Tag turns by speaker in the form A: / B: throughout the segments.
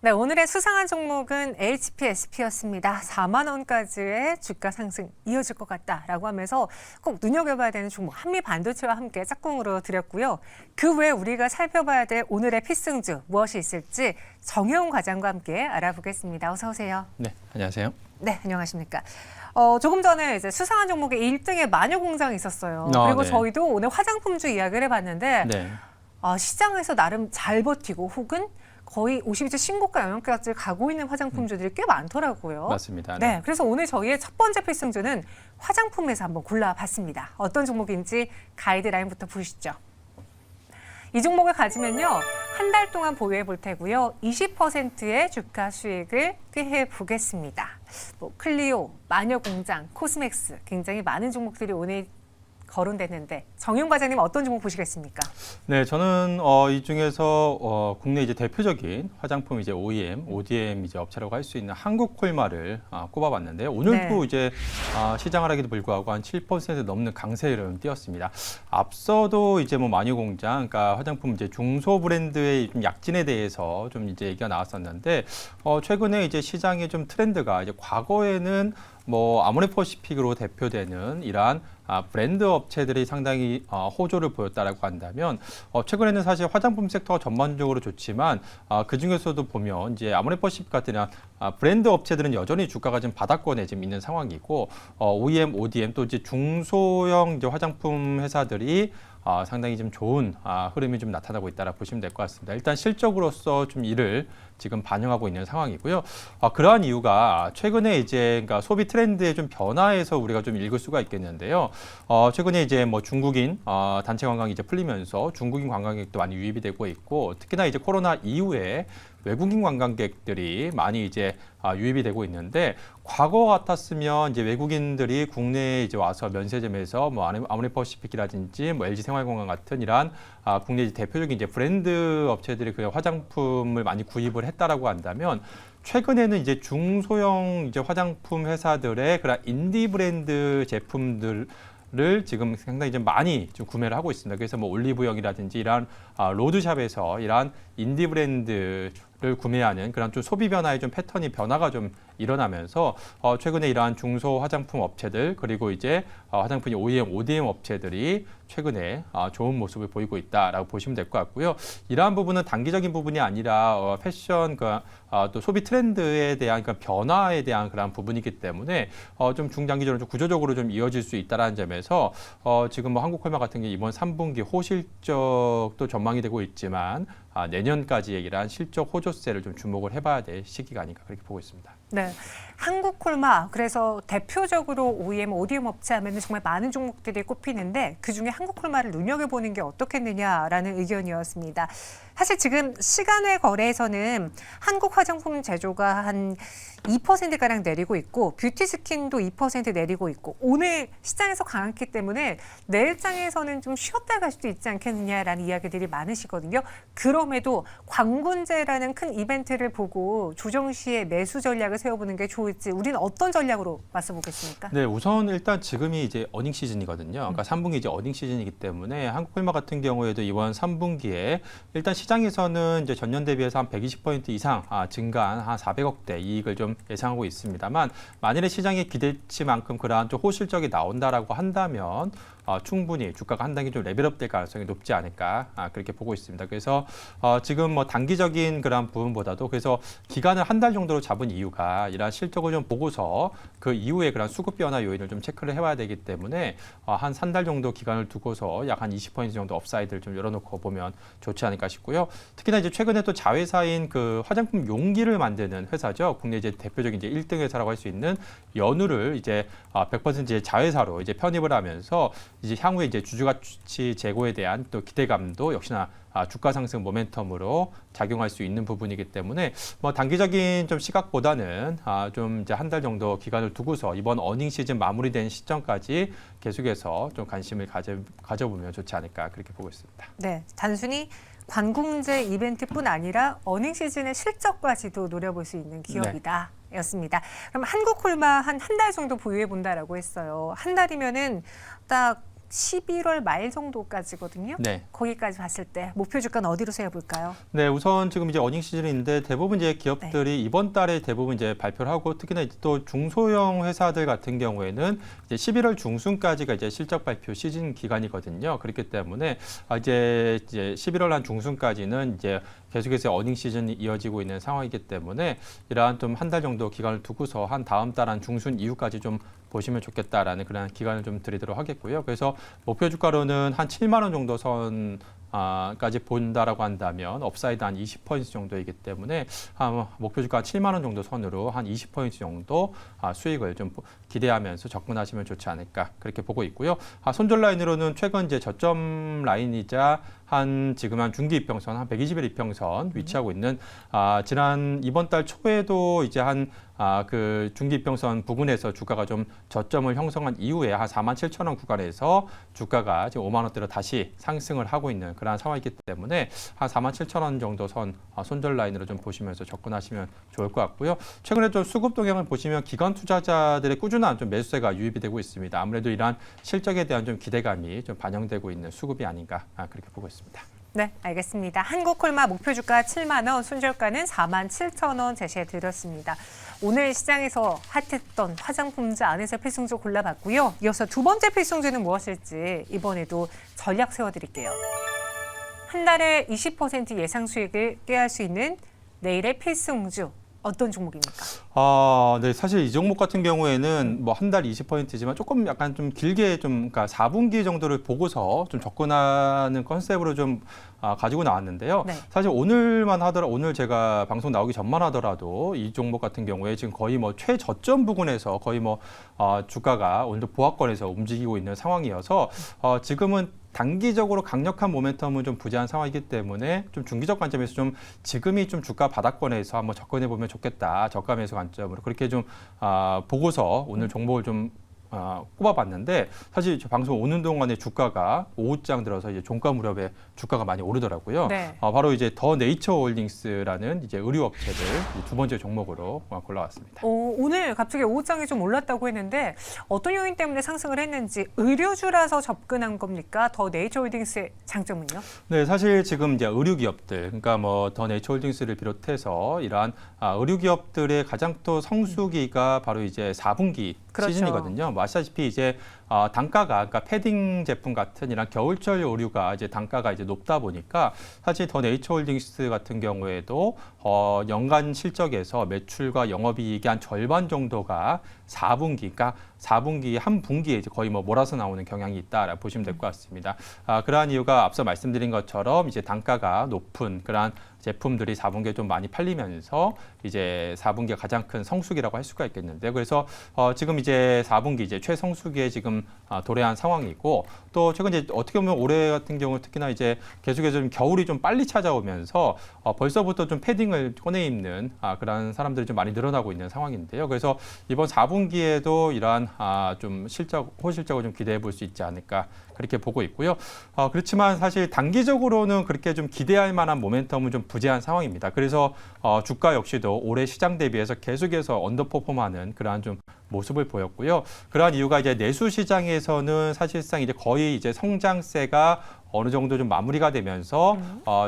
A: 네, 오늘의 수상한 종목은 HPSP였습니다. 4만 원까지의 주가 상승 이어질 것 같다라고 하면서 꼭 눈여겨봐야 되는 종목 한미반도체와 함께 짝꿍으로 드렸고요. 그 외에 우리가 살펴봐야 될 오늘의 필승주 무엇이 있을지 정혜웅 과장과 함께 알아보겠습니다. 어서 오세요.
B: 네, 안녕하세요.
A: 네, 안녕하십니까. 조금 전에 이제 수상한 종목의 1등에 마녀공장이 있었어요. 그리고
B: 네.
A: 저희도 오늘 화장품주 이야기를 해봤는데
B: 네.
A: 시장에서 나름 잘 버티고 혹은 거의 52주 신고가 영역까지 가고 있는 화장품주들이 꽤 많더라고요.
B: 맞습니다.
A: 네, 그래서 오늘 저희의 첫 번째 필승주는 화장품에서 한번 골라봤습니다. 어떤 종목인지 가이드라인부터 보시죠. 이 종목을 가지면요, 한 달 동안 보유해 볼 테고요, 20%의 주가 수익을 꾀해 보겠습니다. 클리오, 마녀공장, 코스맥스 굉장히 많은 종목들이 오늘 거론됐는데 정용 과장님 어떤 종목 보시겠습니까?
B: 네, 저는 이 중에서 국내 이제 대표적인 화장품 이제 OEM, ODM 이제 업체라고 할 수 있는 한국콜마를 꼽아봤는데요. 오늘도
A: 네.
B: 이제 시장을 하기도 불구하고 한 7% 넘는 강세를 띄었습니다. 앞서도 이제 뭐 마녀공장, 그러니까 화장품 이제 중소 브랜드의 좀 약진에 대해서 좀 이제 얘기가 나왔었는데 최근에 이제 시장의 좀 트렌드가 이제 과거에는 뭐 아모레퍼시픽으로 대표되는 이러한 브랜드 업체들이 상당히 호조를 보였다라고 한다면 최근에는 사실 화장품 섹터가 전반적으로 좋지만 그 중에서도 보면 이제 아모레퍼시픽 같은 브랜드 업체들은 여전히 주가가 지금 바닥권에 지금 있는 상황이고 OEM, ODM 또 이제 중소형 이제 화장품 회사들이 상당히 좀 좋은 흐름이 좀 나타나고 있다라 보시면 될 것 같습니다. 일단 실적으로서 좀 이를 지금 반영하고 있는 상황이고요. 그러한 이유가 최근에 이제 그러니까 소비 트렌드의 좀 변화에서 우리가 좀 읽을 수가 있겠는데요. 최근에 이제 뭐 중국인 단체 관광이 이제 풀리면서 중국인 관광객도 많이 유입이 되고 있고 특히나 이제 코로나 이후에 외국인 관광객들이 많이 이제 유입이 되고 있는데 과거 같았으면 이제 외국인들이 국내에 이제 와서 면세점에서 뭐 아모레퍼시픽이라든지 뭐 LG 생활건강 같은 이러한 국내 이제 대표적인 이제 브랜드 업체들이 그 화장품을 많이 구입을 했다라고 한다면 최근에는 이제 중소형 이제 화장품 회사들의 그런 인디 브랜드 제품들 를 지금 상당히 좀 많이 좀 구매를 하고 있습니다. 그래서 뭐 올리브영이라든지 이러한 로드샵에서 이러한 인디 브랜드를 구매하는 그런 좀 소비 변화의 좀 패턴이 변화가 좀 일어나면서 최근에 이러한 중소 화장품 업체들 그리고 이제 화장품이 OEM, ODM 업체들이 최근에 좋은 모습을 보이고 있다라고 보시면 될 것 같고요. 이러한 부분은 단기적인 부분이 아니라 패션 또 소비 트렌드에 대한 변화에 대한 그런 부분이기 때문에 좀 중장기적으로 좀 구조적으로 좀 이어질 수 있다라는 점에서 지금 뭐 한국콜마 같은 게 이번 3분기 호실적도 전망이 되고 있지만 내년까지의 이러한 실적 호조세를 좀 주목을 해봐야 될 시기가 아닌가 그렇게 보고 있습니다.
A: 네, 한국콜마 그래서 대표적으로 OEM, ODM 업체 하면 정말 많은 종목들이 꼽히는데 그중에 한국콜마를 눈여겨보는 게 어떻겠느냐라는 의견이었습니다. 사실 지금 시간외 거래에서는 한국 화장품 제조가 한 2%가량 내리고 있고 뷰티 스킨도 2% 내리고 있고 오늘 시장에서 강했기 때문에 내일장에서는 좀 쉬었다 갈 수도 있지 않겠느냐라는 이야기들이 많으시거든요. 그럼에도 광군제라는 큰 이벤트를 보고 조정 시에 매수 전략을 세워보는 게 좋을지 우리는 어떤 전략으로 맞서보겠습니까?
B: 네, 우선 일단 지금이 이제 어닝 시즌이거든요. 그러니까 3분기 이제 어닝 시즌이기 때문에 한국콜마 같은 경우에도 이번 3분기에 일단 시장에서는 이제 전년 대비해서 한 120% 이상 증가한 한 400억대 이익을 좀 예상하고 있습니다만 만일에 시장의 기대치만큼 그러한 좀 호실적이 나온다라고 한다면 충분히 주가가 한 단계 좀 레벨업될 가능성이 높지 않을까 그렇게 보고 있습니다. 그래서 지금 뭐 단기적인 그런 부분보다도 그래서 기간을 한 달 정도로 잡은 이유가 이러한 실적을 좀 보고서 그 이후에 그런 수급 변화 요인을 좀 체크를 해봐야 되기 때문에 한 3달 정도 기간을 두고서 약 한 20% 정도 업사이드를 좀 열어놓고 보면 좋지 않을까 싶고요. 특히나 이제 최근에 또 자회사인 그 화장품 용기를 만드는 회사죠. 국내 이제 대표적인 이제 1등 회사라고 할 수 있는 연우를 이제 100% 이제 자회사로 이제 편입을 하면서 이제 향후에 이제 주주가치 제고에 대한 또 기대감도 역시나 주가 상승 모멘텀으로 작용할 수 있는 부분이기 때문에 뭐 단기적인 좀 시각보다는 좀 이제 한 달 정도 기간을 두고서 이번 어닝 시즌 마무리된 시점까지 계속해서 좀 관심을 가져보면 좋지 않을까 그렇게 보고 있습니다.
A: 네, 단순히 관공제 이벤트뿐 아니라 어닝 시즌의 실적까지도 노려볼 수 있는 기업이다. 였습니다. 그럼 한국콜마 한 달 정도 보유해 본다라고 했어요. 한 달이면은 딱 11월 말 정도까지거든요.
B: 네.
A: 거기까지 봤을 때 목표 주가는 어디로 세워볼까요?
B: 네, 우선 지금 이제 어닝 시즌인데 대부분 이제 기업들이 이번 달에 대부분 이제 발표를 하고 특히나 이제 또 중소형 회사들 같은 경우에는 이제 11월 중순까지가 이제 실적 발표 시즌 기간이거든요. 그렇기 때문에 이제 11월 한 중순까지는 이제 계속해서 어닝 시즌이 이어지고 있는 상황이기 때문에 이러한 좀 한 달 정도 기간을 두고서 한 다음 달 한 중순 이후까지 좀 보시면 좋겠다라는 그런 기간을 좀 드리도록 하겠고요. 그래서 목표 주가로는 한 7만 원 정도 까지 본다라고 한다면 업사이드 한 20% 정도이기 때문에 목표 주가 7만 원 정도 선으로 한 20% 정도 수익을 좀 기대하면서 접근하시면 좋지 않을까 그렇게 보고 있고요. 손절 라인으로는 최근 이제 저점 라인이자 지금 한 중기 이평선 한 120일 이평선 위치하고 있는 지난 이번 달 초에도 이제 그 중기 이평선 부근에서 주가가 좀 저점을 형성한 이후에 한 47,000원 구간에서 주가가 지금 5만 원대로 다시 상승을 하고 있는 그런 상황이기 때문에 한 47,000원 정도 손절 라인으로 좀 보시면서 접근하시면 좋을 것 같고요. 최근에 좀 수급 동향을 보시면 기관 투자자들의 꾸준한 좀 매수세가 유입이 되고 있습니다. 아무래도 이러한 실적에 대한 좀 기대감이 좀 반영되고 있는 수급이 아닌가 그렇게 보고 있습니다.
A: 네, 알겠습니다. 한국콜마 목표 주가 7만 원, 손절가는 4만 7천 원 제시해 드렸습니다. 오늘 시장에서 핫했던 화장품주 안에서 필승주 골라봤고요. 이어서 두 번째 필승주는 무엇일지 이번에도 전략 세워드릴게요. 한 달에 20% 예상 수익을 꾀할 수 있는 내일의 필승주. 어떤 종목입니까?
B: 네, 사실 이 종목 같은 경우에는 뭐 한 달 20%지만 조금 약간 좀 길게 그러니까 4분기 정도를 보고서 좀 접근하는 컨셉으로 좀 가지고 나왔는데요.
A: 네.
B: 사실 오늘 제가 방송 나오기 전만 하더라도 이 종목 같은 경우에 지금 거의 뭐 최저점 부근에서 거의 주가가 오늘도 보합권에서 움직이고 있는 상황이어서 지금은 단기적으로 강력한 모멘텀은 좀 부재한 상황이기 때문에 좀 중기적 관점에서 좀 지금이 좀 주가 바닥권에서 한번 접근해 보면 좋겠다. 저가 매수 관점으로 그렇게 좀 보고서 오늘 종목을 좀 꼽아봤는데 사실 저 방송 오는 동안에 주가가 오후장 들어서 이제 종가 무렵에 주가가 많이 오르더라고요.
A: 네.
B: 바로 이제 더 네이처 홀딩스라는 이제 의류 업체들 두 번째 종목으로 골라왔습니다.
A: 오늘 갑자기 오후장에 좀 올랐다고 했는데 어떤 요인 때문에 상승을 했는지 의류주라서 접근한 겁니까? 더 네이처홀딩스의 장점은요?
B: 네, 사실 지금 이제 의류 기업들, 그러니까 뭐 더 네이처홀딩스를 비롯해서 이러한 의류 기업들의 가장 또 성수기가 바로 이제 4분기
A: 그렇죠.
B: 시즌이거든요. 아시다시피 이제 단가가 그러니까 패딩 제품 같은 이런 겨울철 의류가 이제 단가가 이제 높다 보니까 사실 더 네이처홀딩스 같은 경우에도 연간 실적에서 매출과 영업이익의 한 절반 정도가 4분기, 그러니까 4분기 한 분기에 이제 거의 몰아서 나오는 경향이 있다라고 보시면 될 것 같습니다. 그러한 이유가 앞서 말씀드린 것처럼 이제 단가가 높은 그러한 제품들이 4분기에 좀 많이 팔리면서 이제 4분기가 가장 큰 성수기라고 할 수가 있겠는데요. 그래서 지금 이제 4분기 이제 최성수기에 지금 도래한 상황이고 또 최근 이제 어떻게 보면 올해 같은 경우 특히나 이제 계속해서 좀 겨울이 좀 빨리 찾아오면서 벌써부터 좀 패딩을 꺼내 입는 그런 사람들이 좀 많이 늘어나고 있는 상황인데요. 그래서 이번 4분기에도 이러한 좀 호실적을 좀 기대해 볼 수 있지 않을까 그렇게 보고 있고요. 그렇지만 사실 단기적으로는 그렇게 좀 기대할 만한 모멘텀은 좀 부재한 상황입니다. 그래서 주가 역시도 올해 시장 대비해서 계속해서 언더퍼폼하는 그러한 좀 모습을 보였고요. 그러한 이유가 이제 내수 시장에서는 사실상 이제 거의 이제 성장세가 어느 정도 좀 마무리가 되면서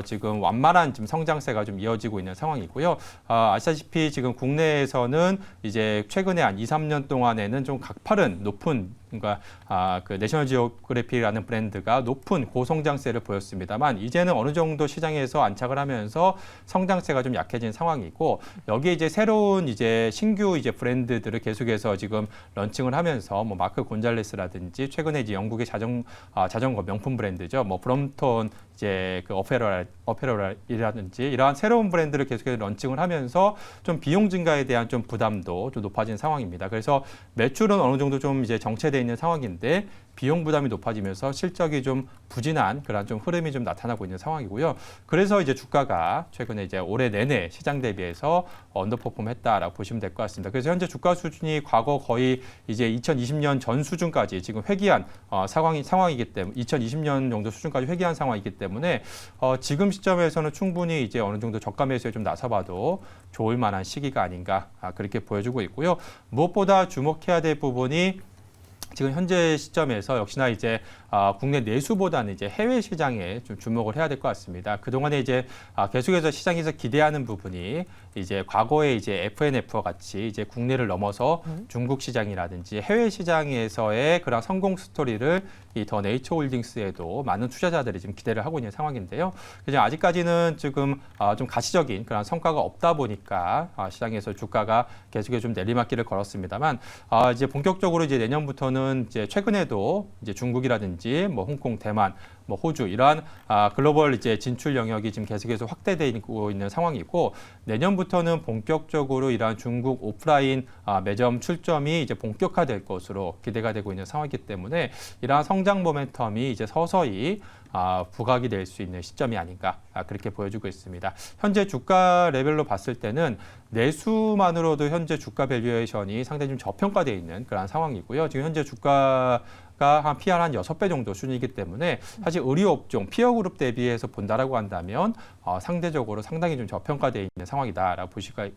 B: 지금 완만한 지금 성장세가 좀 이어지고 있는 상황이고요. 아시다시피 지금 국내에서는 이제 최근에 한 2, 3년 동안에는 좀 가파른 높은 그러니까 그 내셔널 지오그래피라는 브랜드가 높은 고성장세를 보였습니다만 이제는 어느 정도 시장에서 안착을 하면서 성장세가 좀 약해진 상황이고 여기에 이제 새로운 이제 신규 이제 브랜드들을 계속해서 지금 런칭을 하면서 뭐 마크 곤잘레스라든지 최근에 이제 영국의 자전거 명품 브랜드죠. 뭐 브롬톤 이제 그 어페럴이라든지 이러한 새로운 브랜드를 계속해서 런칭을 하면서 좀 비용 증가에 대한 좀 부담도 좀 높아진 상황입니다. 그래서 매출은 어느 정도 좀 이제 정체되어 있는 상황인데 비용 부담이 높아지면서 실적이 좀 부진한 그런 좀 흐름이 좀 나타나고 있는 상황이고요. 그래서 이제 주가가 최근에 이제 올해 내내 시장 대비해서 언더퍼폼했다라고 보시면 될 것 같습니다. 그래서 현재 주가 수준이 과거 거의 이제 2020년 전 수준까지 지금 회귀한 상황이기 때문에 2020년 정도 수준까지 회귀한 상황이기 때문에 지금 시점에서는 충분히 이제 어느 정도 저가 매수에 좀 나서봐도 좋을 만한 시기가 아닌가 그렇게 보여주고 있고요. 무엇보다 주목해야 될 부분이 지금 현재 시점에서 역시나 이제 국내 내수보다는 이제 해외 시장에 좀 주목을 해야 될 것 같습니다. 그동안에 이제 계속해서 시장에서 기대하는 부분이 이제 과거에 이제 FNF와 같이 이제 국내를 넘어서 중국 시장이라든지 해외 시장에서의 그런 성공 스토리를 이 더 네이처홀딩스에도 많은 투자자들이 지금 기대를 하고 있는 상황인데요. 그냥 아직까지는 지금 좀 가시적인 그런 성과가 없다 보니까 시장에서 주가가 계속해서 좀 내리막길을 걸었습니다만 이제 본격적으로 이제 내년부터는 이제 최근에도 이제 중국이라든지 뭐 홍콩, 대만, 뭐 호주 이러한 글로벌 이제 진출 영역이 지금 계속해서 확대되고 있는 상황이고 내년부터는 본격적으로 이러한 중국 오프라인 매점 출점이 이제 본격화될 것으로 기대가 되고 있는 상황이기 때문에 이러한 성장 모멘텀이 이제 서서히 부각이 될 수 있는 시점이 아닌가 그렇게 보여주고 있습니다. 현재 주가 레벨로 봤을 때는 내수만으로도 현재 주가 밸류에이션이 상당히 좀 저평가되어 있는 그런 상황이고요. 지금 현재 주가가 한 PR 한 6배 정도 수준이기 때문에 사실 의류업종, 피어그룹 대비해서 본다라고 한다면 상대적으로 상당히 좀 저평가되어 있는 상황이다라고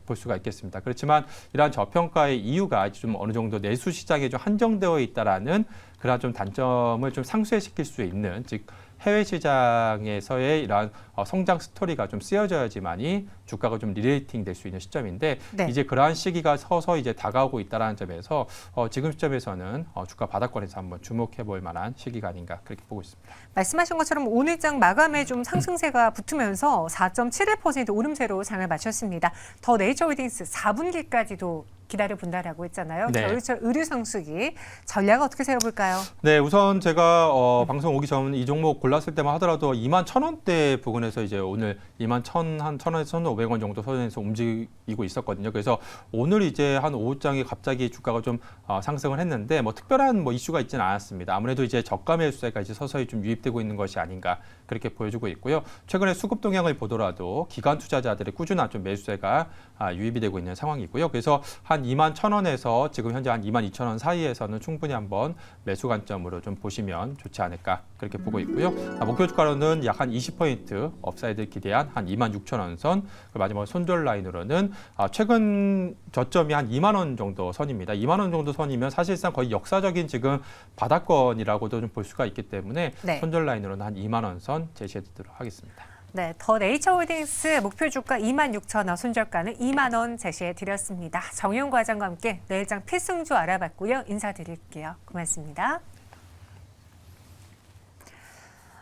B: 볼 수가 있겠습니다. 그렇지만 이러한 저평가의 이유가 좀 어느 정도 내수 시장에 좀 한정되어 있다라는 그러한 좀 단점을 좀 상쇄시킬 수 있는 즉 해외 시장에서의 이러한 성장 스토리가 좀 쓰여져야지만이 주가가 좀 리레이팅 될 수 있는 시점인데
A: 네.
B: 이제 그러한 시기가 서서히 이제 다가오고 있다는 점에서 지금 시점에서는 주가 바닥권에서 한번 주목해 볼 만한 시기가 아닌가 그렇게 보고 있습니다.
A: 말씀하신 것처럼 오늘 장 마감에 좀 상승세가 붙으면서 4.71% 오름세로 장을 마쳤습니다. 더 네이처홀딩스 4분기까지도 기다려 본다라고 했잖아요.
B: 네.
A: 겨울철 의류 성수기 전략 어떻게 세워볼까요?
B: 네, 우선 제가 방송 오기 전 이 종목 골랐을 때만 하더라도 21,000원대 부근에서 이제 오늘 21,100원에서 1,500원 정도 선에서 움직이고 있었거든요. 그래서 오늘 이제 한 오후장에 갑자기 주가가 좀 상승을 했는데 뭐 특별한 뭐 이슈가 있지는 않았습니다. 아무래도 이제 저가 매수세가 이제 서서히 좀 유입되고 있는 것이 아닌가 그렇게 보여주고 있고요. 최근에 수급 동향을 보더라도 기관 투자자들의 꾸준한 좀 매수세가 유입이 되고 있는 상황이고요. 그래서 한 21,000원에서 지금 현재 한 22,000원 사이에서는 충분히 한번 매수 관점으로 좀 보시면 좋지 않을까 그렇게 보고 있고요. 목표 주가로는 약 한 20% 업사이드 기대한 한 26,000원 선, 그리고 마지막 손절 라인으로는 최근 저점이 한 2만 원 정도 선입니다. 2만 원 정도 선이면 사실상 거의 역사적인 지금 바닥권이라고도 좀 볼 수가 있기 때문에
A: 네.
B: 손절 라인으로는 한 2만 원 선 제시해 드리도록 하겠습니다.
A: 네, 더 네이처홀딩스 목표 주가 26,000원, 손절가는 2만 원 제시해 드렸습니다. 정용 과장과 함께 내일장 필승주 알아봤고요. 인사드릴게요. 고맙습니다.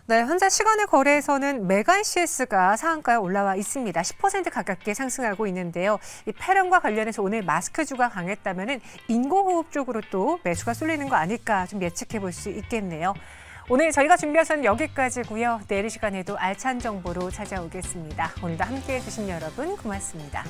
A: 네, 현재 시간의 거래에서는 메간 CS가 상한가에 올라와 있습니다. 10% 가깝게 상승하고 있는데요. 이 폐렴과 관련해서 오늘 마스크주가 강했다면은 인공호흡 쪽으로 또 매수가 쏠리는 거 아닐까 좀 예측해 볼 수 있겠네요. 오늘 저희가 준비한 선 여기까지고요. 내일 이 시간에도 알찬 정보로 찾아오겠습니다. 오늘도 함께해 주신 여러분 고맙습니다.